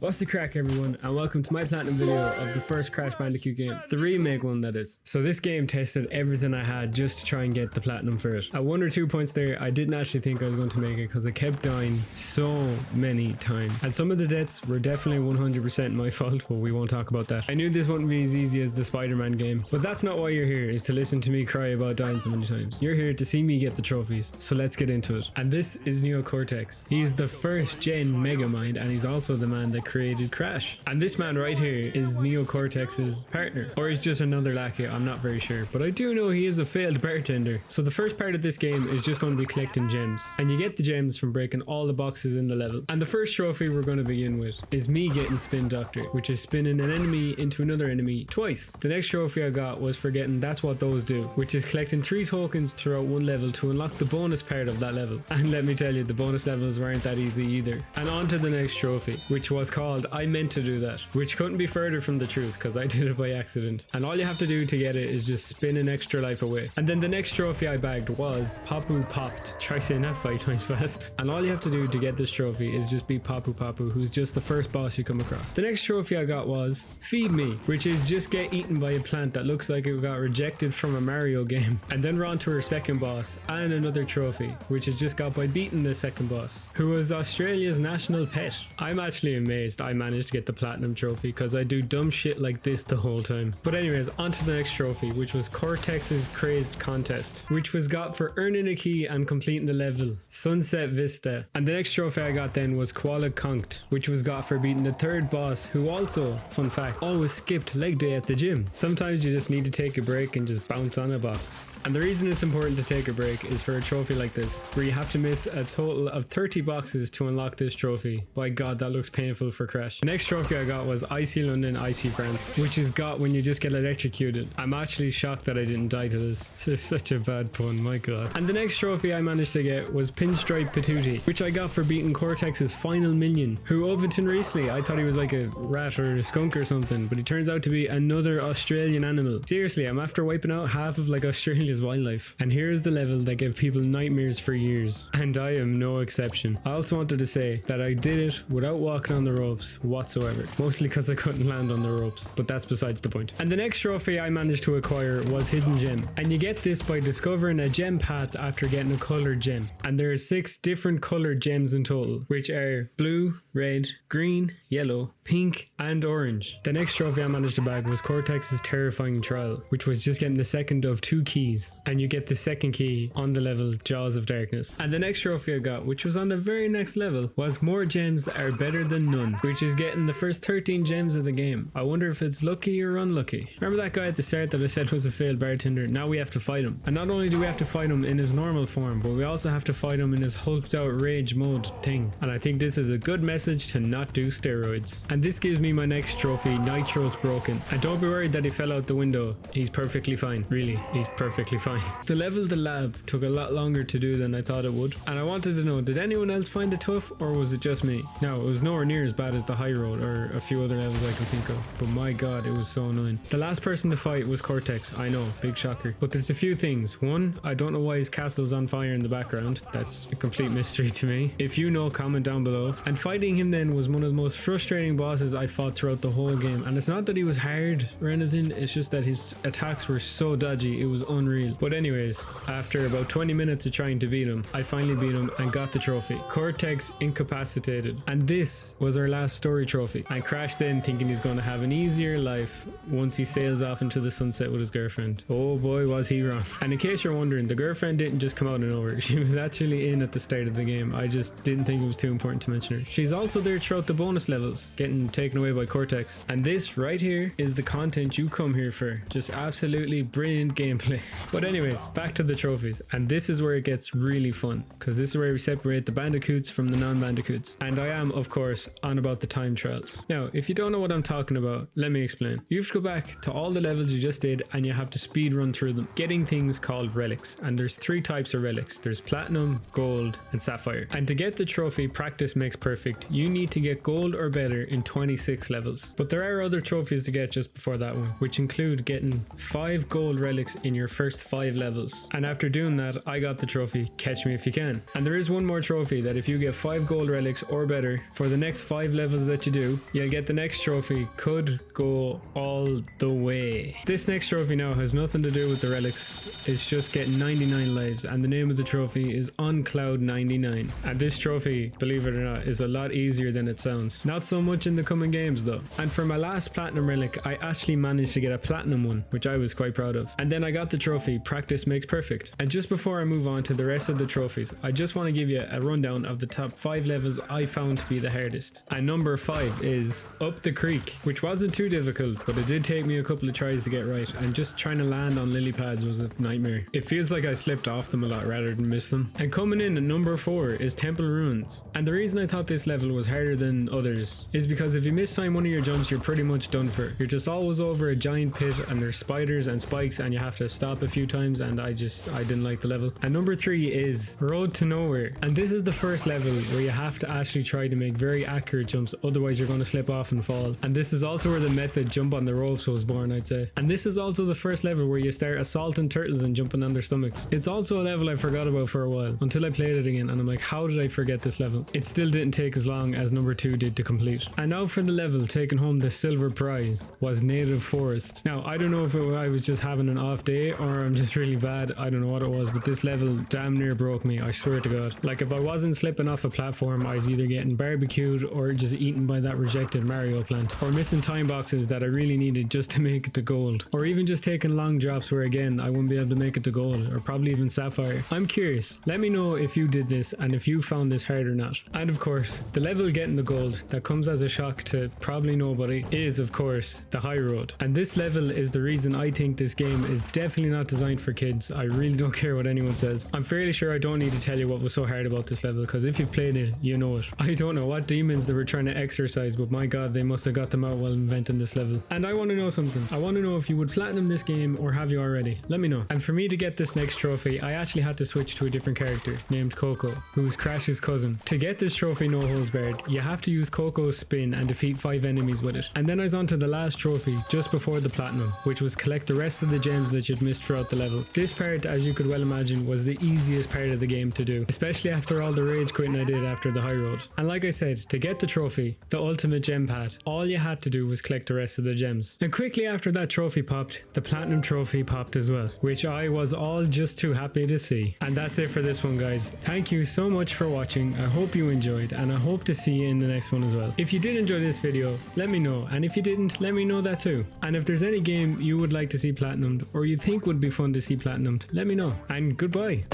What's the crack, everyone, and welcome to my platinum video of the first Crash Bandicoot game, the remake one that is. So this game tested everything I had just to try and get the platinum for it. At 1 or 2 points there, I didn't actually think I was going to make it because I kept dying so many times. And some of the deaths were definitely 100% my fault, but we won't talk about that. I knew this wouldn't be as easy as the Spider-Man game, but that's not why you're here, is to listen to me cry about dying so many times. You're here to see me get the trophies, so let's get into it. And this is Neo Cortex. He is the first gen Megamind, and he's also the man that created Crash. And this man right here is Neo Cortex's partner, or he's just another lackey, I'm not very sure, but I do know he is a failed bartender. So the first part of this game is just going to be collecting gems, and you get the gems from breaking all the boxes in the level. And the first trophy we're going to begin with is me getting Spin Doctor, which is spinning an enemy into another enemy twice. The next trophy I got was for getting That's What Those Do, which is collecting 3 tokens throughout one level to unlock the bonus part of that level. And let me tell you, the bonus levels weren't that easy either. And on to the next trophy, which was called I Meant to Do That, which couldn't be further from the truth because I did it by accident. And all you have to do to get it is just spin an extra life away. And then the next trophy I bagged was Papu Popped. Try saying that 5 times fast. And all you have to do to get this trophy is just beat Papu Papu, who's just the first boss you come across. The next trophy I got was Feed Me, which is just get eaten by a plant that looks like it got rejected from a Mario game. And then we're on to our second boss and another trophy, which is just got by beating the second boss, who was Australia's national pet. I'm actually amazed I managed to get the platinum trophy because I do dumb shit like this the whole time. But anyways, on to the next trophy, which was Cortex's Crazed Contest, which was got for earning a key and completing the level Sunset Vista. And the next trophy I got then was Koala Conked, which was got for beating the third boss, who also, fun fact, always skipped leg day at the gym. Sometimes you just need to take a break and just bounce on a box. And the reason it's important to take a break is for a trophy like this, where you have to miss a total of 30 boxes to unlock this trophy. By God, that looks painful for Crash. The next trophy I got was Icy London, Icy France, which is got when you just get electrocuted. I'm actually shocked that I didn't die to this. This is such a bad pun, my God. And the next trophy I managed to get was Pinstripe Patootie, which I got for beating Cortex's final minion, who up until recently I thought he was like a rat or a skunk or something, but he turns out to be another Australian animal. Seriously, I'm after wiping out half of like Australia's wildlife. And here's the level that gave people nightmares for years, and I am no exception. I also wanted to say that I did it without walking on the ropes whatsoever, mostly because I couldn't land on the ropes, but that's besides the point. And the next trophy I managed to acquire was Hidden Gem, and you get this by discovering a gem path after getting a colored gem. And there are 6 different colored gems in total, which are blue, red, green, yellow, pink, and orange. The next trophy I managed to bag was Cortex's Terrifying Trial, which was just getting the second of 2 keys, and you get the second key on the level Jaws of Darkness. And the next trophy I got, which was on the very next level, was More Gems That Are Better Than None, which is getting the first 13 gems of the game. I wonder if it's lucky or unlucky. Remember that guy at the start that I said was a failed bartender? Now we have to fight him. And not only do we have to fight him in his normal form, but we also have to fight him in his hulked out rage mode thing. And I think this is a good message to not do steroids. And this gives me my next trophy, Nitro's Broken. And don't be worried that he fell out the window. He's perfectly fine. Really, he's perfectly fine. The level The Lab took a lot longer to do than I thought it would. And I wanted to know, did anyone else find it tough, or was it just me? No, it was nowhere near as bad as the High Road or a few other levels I can think of. But my God, it was so annoying. The last person to fight was Cortex. I know, big shocker. But there's a few things. One, I don't know why his castle's on fire in the background. That's a complete mystery to me. If you know, comment down below. And fighting him then was one of the most frustrating bosses I fought throughout the whole game. And it's not that he was hard or anything, it's just that his attacks were so dodgy, it was unreal. But anyways, after about 20 minutes of trying to beat him, I finally beat him and got the trophy. Cortex Incapacitated. And this was our last story trophy. And Crash then, thinking he's going to have an easier life once he sails off into the sunset with his girlfriend. Oh boy, was he wrong. And in case you're wondering, the girlfriend didn't just come out of nowhere. She was actually in at the start of the game. I just didn't think it was too important to mention her. She's also there throughout the bonus levels, getting taken away by Cortex. And this right here is the content you come here for. Just absolutely brilliant gameplay. But anyways, back to the trophies. And this is where it gets really fun, because this is where we separate the bandicoots from the non-bandicoots. And I am, of course, on about the time trials. Now, if you don't know what I'm talking about, let me explain. You have to go back to all the levels you just did and you have to speed run through them, getting things called relics. And there's 3 types of relics. There's platinum, gold, and sapphire. And to get the trophy practice makes perfect, you need to get gold or better in 26 levels. But there are other trophies to get just before that one, which include getting 5 gold relics in your first 5 levels. And after doing that, I got the trophy Catch Me If You Can. And there is one more trophy that if you get 5 gold relics or better for the next 5 5 levels that you do, you'll get the next trophy. Could go all the way. This next trophy now has nothing to do with the relics. It's just getting 99 lives, and the name of the trophy is On Cloud 99. And this trophy, believe it or not, is a lot easier than it sounds. Not so much in the coming games though. And for my last platinum relic, I actually managed to get a platinum one, which I was quite proud of. And then I got the trophy, Practice Makes Perfect. And just before I move on to the rest of the trophies, I just want to give you a rundown of the top 5 levels I found to be the hardest. And number 5 is Up the Creek, which wasn't too difficult, but it did take me a couple of tries to get right, and just trying to land on lily pads was a nightmare. It feels like I slipped off them a lot rather than miss them. And coming in at number 4 is Temple Ruins. And the reason I thought this level was harder than others is because if you miss time one of your jumps, you're pretty much done for. You're just always over a giant pit, and there's spiders and spikes, and you have to stop a few times, and I didn't like the level. And number 3 is Road to Nowhere. And this is the first level where you have to actually try to make very accurate jumps, otherwise you're going to slip off and fall. And this is also where the method jump on the ropes was born, I'd say. And this is also the first level where you start assaulting turtles and jumping on their stomachs. It's also a level I forgot about for a while until I played it again, and I'm like, how did I forget this level? It still didn't take as long as number 2 did to complete. And now for the level taking home the silver prize was Native Forest. Now I don't know if I was just having an off day or I'm just really bad. I don't know what it was, but this level damn near broke me, I swear to God. Like if I wasn't slipping off a platform, I was either getting barbecued or just eaten by that rejected Mario plant, or missing time boxes that I really needed just to make it to gold, or even just taking long drops where again I wouldn't be able to make it to gold, or probably even sapphire. I'm curious, let me know if you did this and if you found this hard or not. And of course, the level getting the gold that comes as a shock to probably nobody is of course the high road. And this level is the reason I think this game is definitely not designed for kids. I really don't care what anyone says. I'm fairly sure I don't need to tell you what was so hard about this level, because if you've played it, you know it. I don't know what demons they were trying to exorcise, but my god, they must have got them out while inventing this level. And I want to know something. I want to know if you would platinum this game, or have you already? Let me know. And for me to get this next trophy, I actually had to switch to a different character named Coco, who's Crash's cousin. To get this trophy no holds barred, you have to use Coco's spin and defeat 5 enemies with it. And then I was on to the last trophy just before the platinum, which was collect the rest of the gems that you'd missed throughout the level. This part, as you could well imagine, was the easiest part of the game to do, especially after all the rage quitting I did after the high road. And like I said, to get the trophy, the ultimate gem pad, all you had to do was collect the rest of the gems. And quickly after that trophy popped, the platinum trophy popped as well, which I was all just too happy to see. And that's it for this one, guys. Thank you so much for watching. I hope you enjoyed, and I hope to see you in the next one as well. If you did enjoy this video, let me know, and if you didn't, let me know that too. And if there's any game you would like to see platinumed, or you think would be fun to see platinumed, let me know. And goodbye.